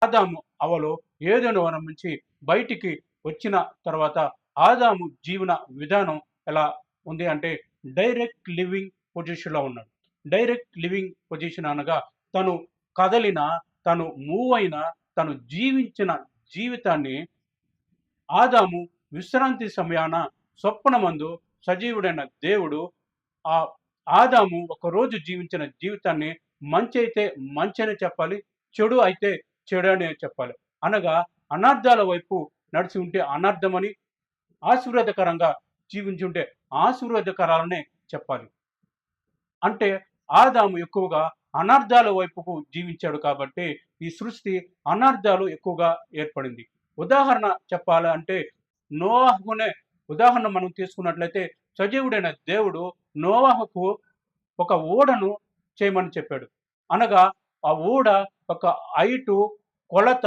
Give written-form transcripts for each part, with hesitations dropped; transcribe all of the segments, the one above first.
ఆదాము అవలు ఏదెను వనం నుంచి బయటికి వచ్చిన తర్వాత ఆదాము జీవన విధానం ఎలా ఉంది అంటే డైరెక్ట్ లివింగ్ పొజిషన్లో ఉన్నాడు. డైరెక్ట్ లివింగ్ పొజిషన్ అనగా తను కదలిన, తను మూవ్ అయిన, తను జీవించిన జీవితాన్ని ఆదాము విశ్రాంతి సమయాన స్వప్నమందు సజీవుడైన దేవుడు ఆ ఆదాము ఒకరోజు జీవించిన జీవితాన్ని మంచి అయితే మంచి అని చెప్పాలి, చెడు అయితే చెడు అని చెప్పాలి. అనగా అనర్థాల వైపు నడిచి ఉంటే అనర్థమని, ఆశీర్వాదకరంగా జీవించి ఉంటే ఆశీర్వాదకరాలనే చెప్పాలి. అంటే ఆదాము ఎక్కువగా అనర్థాల వైపుకు జీవించాడు కాబట్టి ఈ సృష్టి అనర్థాలు ఎక్కువగా ఏర్పడింది. ఉదాహరణ చెప్పాలంటే నోవాహునే ఉదాహరణ మనం తీసుకున్నట్లయితే సజీవుడైన దేవుడు నోవాహుకు ఒక ఓడను చేయమని చెప్పాడు. అనగా ఆ ఓడ ఒక హైటు, కొలత,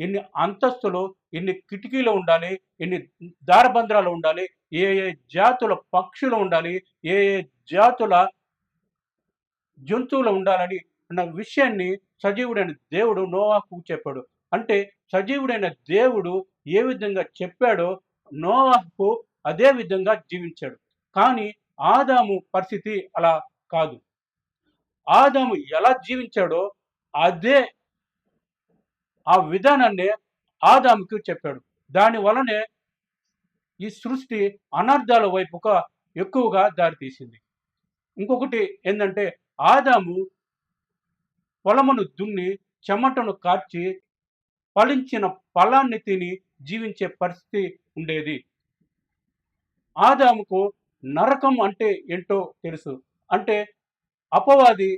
ఎన్ని అంతస్తులు, ఎన్ని కిటికీలు ఉండాలి, ఎన్ని దారబంధ్రాలు ఉండాలి, ఏ ఏ జాతుల పక్షులు ఉండాలి, ఏ ఏ జాతుల జంతువులు ఉండాలని అన్న విషయాన్ని సజీవుడైన దేవుడు నోవాహుకు చెప్పాడు. అంటే సజీవుడైన దేవుడు ఏ విధంగా చెప్పాడో నోవాహుకు అదే విధంగా జీవించాడు. కానీ ఆదాము పరిస్థితి అలా కాదు. ఆదాము ఎలా జీవించాడో అదే ఆ విధానాన్నే ఆదాముకు చెప్పాడు. దాని వలనే ఈ సృష్టి అనర్థాల వైపుగా ఎక్కువగా దారితీసింది. ఇంకొకటి ఏందంటే ఆదాము పొలమును దున్ని, చెమటను కార్చి, ఫలించిన ఫలాన్ని తిని జీవించే పరిస్థితి ఉండేది. ఆదాముకు నరకం అంటే ఏంటో తెలుసు. అంటే అపవాది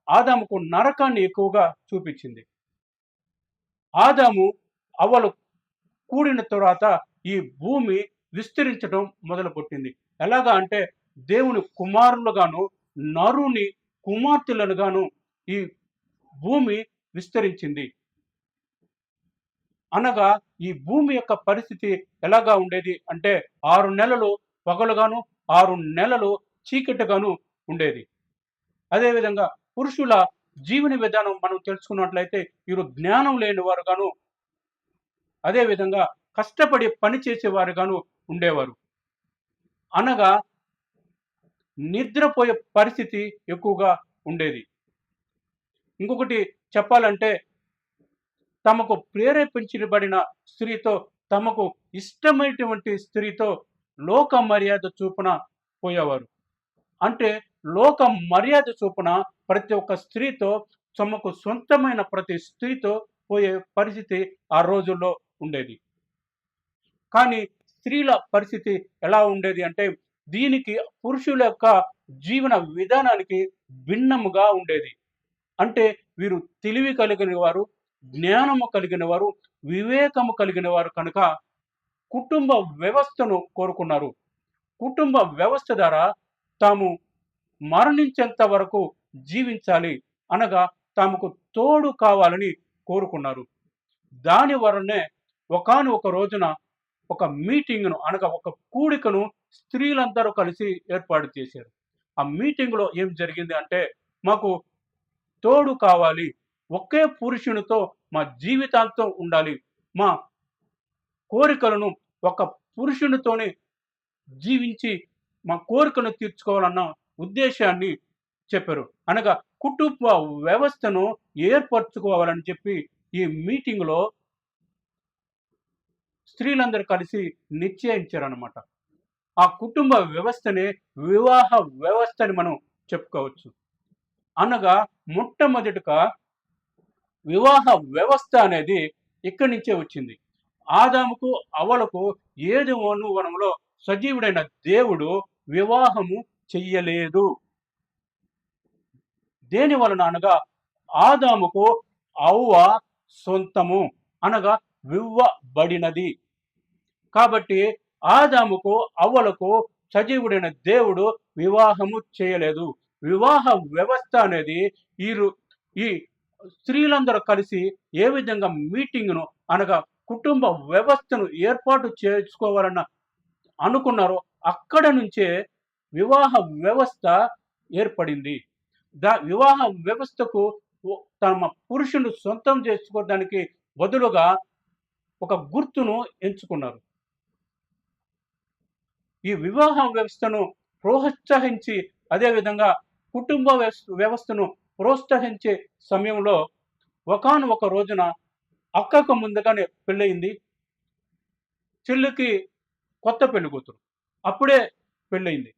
ఆదాముకు నరకాన్ని ఎక్కువగా చూపించింది. ఆదాము అవ్వలు కూడిన తర్వాత ఈ భూమి విస్తరించడం మొదలుపెట్టింది. ఎలాగా అంటే దేవుని కుమారులుగాను, నరుని కుమార్తెలనుగాను ఈ భూమి విస్తరించింది. అనగా ఈ భూమి యొక్క పరిస్థితి ఎలాగా ఉండేది అంటే 6 నెలలు పగలుగాను, 6 నెలలు చీకటిగాను ఉండేది. అదేవిధంగా పురుషుల జీవన విధానం మనం తెలుసుకున్నట్లయితే వీరు జ్ఞానం లేని వారుగాను, అదేవిధంగా కష్టపడి పని చేసేవారుగాను ఉండేవారు. అనగా నిద్రపోయే పరిస్థితి ఎక్కువగా ఉండేది. ఇంకొకటి చెప్పాలంటే తమకు ప్రేరేపించబడిన స్త్రీతో, తమకు ఇష్టమైనటువంటి స్త్రీతో లోక మర్యాద చూపున పోయేవారు. అంటే లోక మర్యాద చొప్పున ప్రతి ఒక్క స్త్రీతో, తమకు సొంతమైన ప్రతి స్త్రీతో పోయే పరిస్థితి ఆ రోజుల్లో ఉండేది. కానీ స్త్రీల పరిస్థితి ఎలా ఉండేది అంటే దీనికి పురుషుల యొక్క జీవన విధానానికి భిన్నముగా ఉండేది. అంటే వీరు తెలివి కలిగిన వారు, జ్ఞానము కలిగిన వారు, వివేకము కలిగిన వారు కనుక కుటుంబ వ్యవస్థను కోరుకున్నారు. కుటుంబ వ్యవస్థ ద్వారా తాము మరణించేంత వరకు జీవించాలి అనగా తమకు తోడు కావాలని కోరుకున్నారు. దాని వలనే ఒకానొక రోజున ఒక మీటింగ్ను అనగా ఒక కూడికను స్త్రీలందరూ కలిసి ఏర్పాటు చేశారు. ఆ మీటింగ్లో ఏం జరిగింది అంటే మాకు తోడు కావాలి, ఒకే పురుషునితో మా జీవితాంతం ఉండాలి, మా కోరికలను ఒక పురుషునితోనే జీవించి మా కోరికను తీర్చుకోవాలన్న ఉద్దేశాన్ని చెప్పారు. అనగా కుటుంబ వ్యవస్థను ఏర్పరచుకోవాలని చెప్పి ఈ మీటింగ్లో స్త్రీలందరూ కలిసి నిశ్చయించారనమాట. ఆ కుటుంబ వ్యవస్థనే వివాహ వ్యవస్థ అని మనం చెప్పుకోవచ్చు. అనగా మొట్టమొదటిగా వివాహ వ్యవస్థ అనేది ఇక్కడి నుంచే వచ్చింది. ఆదాముకు అవ్వలకు ఏదెను వనంలో సజీవుడైన దేవుడు వివాహము చెయ్యలేదు. దేని వలన అనగా ఆదాముకు అవ్వ సొంతము అనగా వివ్వబడినది. కాబట్టి ఆదాముకు అవ్వలకు సజీవుడైన దేవుడు వివాహము చేయలేదు. వివాహ వ్యవస్థ అనేది ఈ స్త్రీలందరూ కలిసి ఏ విధంగా మీటింగ్ను అనగా కుటుంబ వ్యవస్థను ఏర్పాటు చేసుకోవాలన్న అనుకున్నారో అక్కడ నుంచే వివాహ వ్యవస్థ ఏర్పడింది. వివాహ వ్యవస్థకు తమ పురుషుని సొంతం చేసుకోవడానికి బదులుగా ఒక గుర్తును ఎంచుకున్నారు. ఈ వివాహ వ్యవస్థను ప్రోత్సహించి, అదేవిధంగా కుటుంబ వ్యవస్థను ప్రోత్సహించే సమయంలో ఒకానొక రోజున అక్కకు ముందుగానే పెళ్ళయింది. చెల్లికి కొత్త పెళ్లి కూతురు. అప్పుడే పెళ్ళయింది.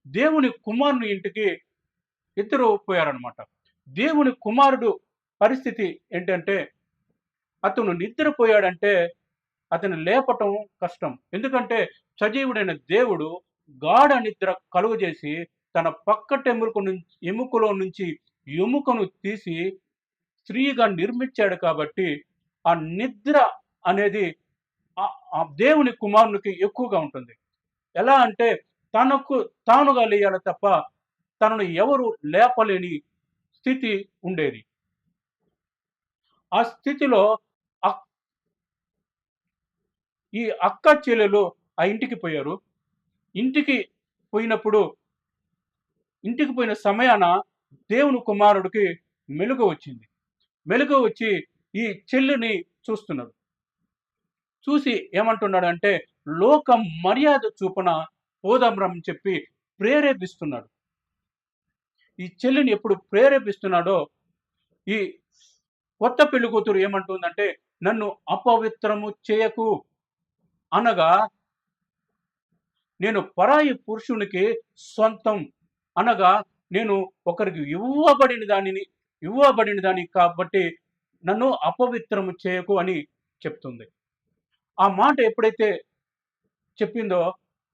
దేవుని కుమారుని ఇంటికి ఇద్దరు పోయారనమాట. దేవుని కుమారుడు పరిస్థితి ఏంటంటే, అతను నిద్రపోయాడంటే అతన్ని లేపటం కష్టం. ఎందుకంటే సజీవుడైన దేవుడు గాఢ నిద్ర కలుగజేసి తన పక్కట ఎముకలో నుంచి ఎముకను తీసి స్త్రీగా నిర్మించాడు కాబట్టి ఆ నిద్ర అనేది ఆ దేవుని కుమారునికి ఎక్కువగా ఉంటుంది. ఎలా అంటే తనకు తానుగా లేయాలి తప్ప తనను ఎవరు లేపలేని స్థితి ఉండేది. ఆ స్థితిలో ఈ అక్క చెల్లెలు ఆ ఇంటికి పోయారు. ఇంటికి పోయినప్పుడు ఇంటికి పోయిన సమయాన దేవుని కుమారుడికి మెలుకువ వచ్చింది. మెలుకువ వచ్చి ఈ చెల్లిని చూస్తున్నాడు. చూసి ఏమంటున్నాడంటే లోక మర్యాద చూపున పోదాం చెప్పి ప్రేరేపిస్తున్నాడు. ఈ చెల్లిని ఎప్పుడు ప్రేరేపిస్తున్నాడో ఈ కొత్త పెళ్లి కూతురు ఏమంటుందంటే నన్ను అపవిత్రము చేయకు అనగా నేను పరాయి పురుషునికి సొంతం అనగా నేను ఒకరికి ఇవ్వబడిన దాన్ని కాబట్టి నన్ను అపవిత్రము చేయకు అని చెప్తుంది. ఆ మాట ఎప్పుడైతే చెప్పిందో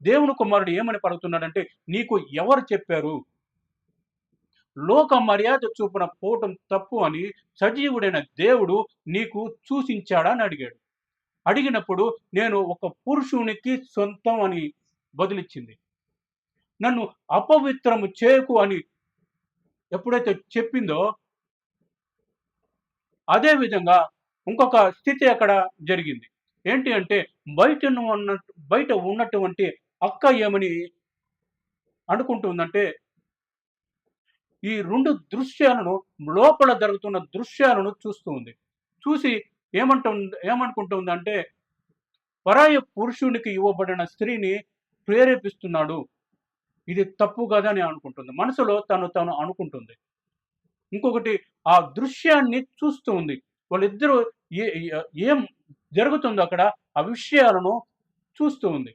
దేవుని కుమారుడు ఏమని పలుకుతున్నాడంటే నీకు ఎవరు చెప్పారు? లోక మర్యాద చూపున పోవటం తప్పు అని సజీవుడైన దేవుడు నీకు సూచించాడా అని అడిగాడు. అడిగినప్పుడు నేను ఒక పురుషునికి సొంతం అని బదులిచ్చింది. నన్ను అపవిత్రము చేయకు అని ఎప్పుడైతే చెప్పిందో అదే విధంగా ఇంకొక స్థితి అక్కడ జరిగింది. ఏంటి అంటే బయట ఉన్నటువంటి అక్క ఏమని అనుకుంటుందంటే ఈ 2 దృశ్యాలను లోపల జరుగుతున్న దృశ్యాలను చూస్తూ ఉంది. చూసి ఏమనుకుంటుందంటే పరాయ పురుషునికి ఇవ్వబడిన స్త్రీని ప్రేరేపిస్తున్నాడు. ఇది తప్పు కదా అని అనుకుంటుంది. మనసులో తను అనుకుంటుంది. ఇంకొకటి ఆ దృశ్యాన్ని చూస్తూ ఉంది. వాళ్ళిద్దరూ ఏం జరుగుతుందో అక్కడ ఆ విషయాలను చూస్తూ ఉంది.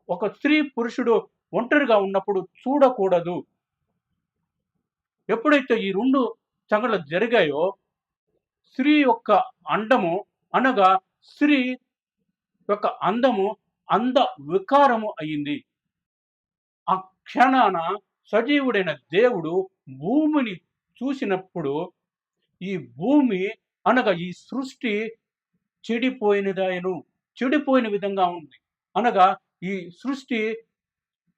ఒక స్త్రీ పురుషుడు ఒంటరిగా ఉన్నప్పుడు చూడకూడదు. ఎప్పుడైతే ఈ 2 సంఘటనలు జరిగాయో స్త్రీ యొక్క అండము అనగా స్త్రీ యొక్క అందము అంద వికారము అయింది. ఆ క్షణాన సజీవుడైన దేవుడు భూమిని చూసినప్పుడు ఈ భూమి అనగా ఈ సృష్టి చెడిపోయిన విధంగా ఉంది. అనగా ఈ సృష్టి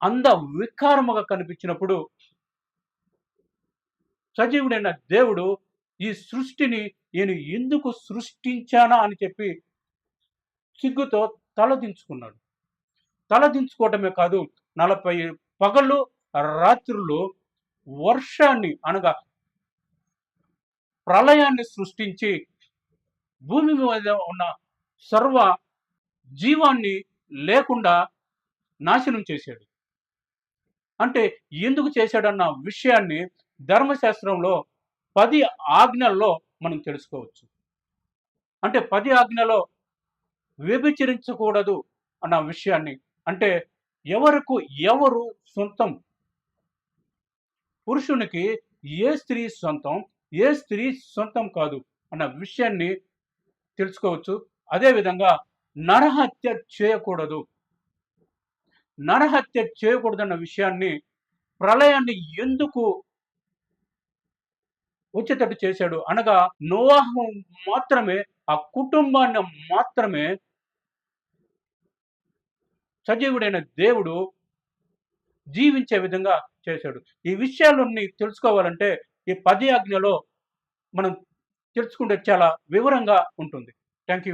అంద వికారముగా కనిపించినప్పుడు సజీవుడైన దేవుడు ఈ సృష్టిని నేను ఎందుకు సృష్టించానా అని చెప్పి సిగ్గుతో తలదించుకున్నాడు. తలదించుకోవటమే కాదు 40 పగళ్ళు రాత్రులు వర్షాన్ని అనగా ప్రళయాన్ని సృష్టించి భూమి మీద ఉన్న సర్వ జీవాన్ని లేకుండా నాశనం చేశాడు. అంటే ఎందుకు చేశాడన్న విషయాన్ని ధర్మశాస్త్రంలో 10 ఆజ్ఞల్లో మనం తెలుసుకోవచ్చు. అంటే 10 ఆజ్ఞలో వ్యభిచరించకూడదు అన్న విషయాన్ని అంటే ఎవరు సొంతం, పురుషునికి ఏ స్త్రీ సొంతం, ఏ స్త్రీ సొంతం కాదు అన్న విషయాన్ని తెలుసుకోవచ్చు. అదేవిధంగా నరహత్య చేయకూడదు అన్న విషయాన్ని ప్రళయాన్ని ఎందుకు వచ్చేటట్టు చేశాడు అనగా నోవాహు మాత్రమే ఆ కుటుంబాన్ని మాత్రమే సజీవుడైన దేవుడు జీవించే విధంగా చేశాడు. ఈ విషయాలన్నీ తెలుసుకోవాలంటే ఈ 10 ఆజ్ఞలో మనం తెలుసుకుంటే చాలా వివరంగా ఉంటుంది. Thank you.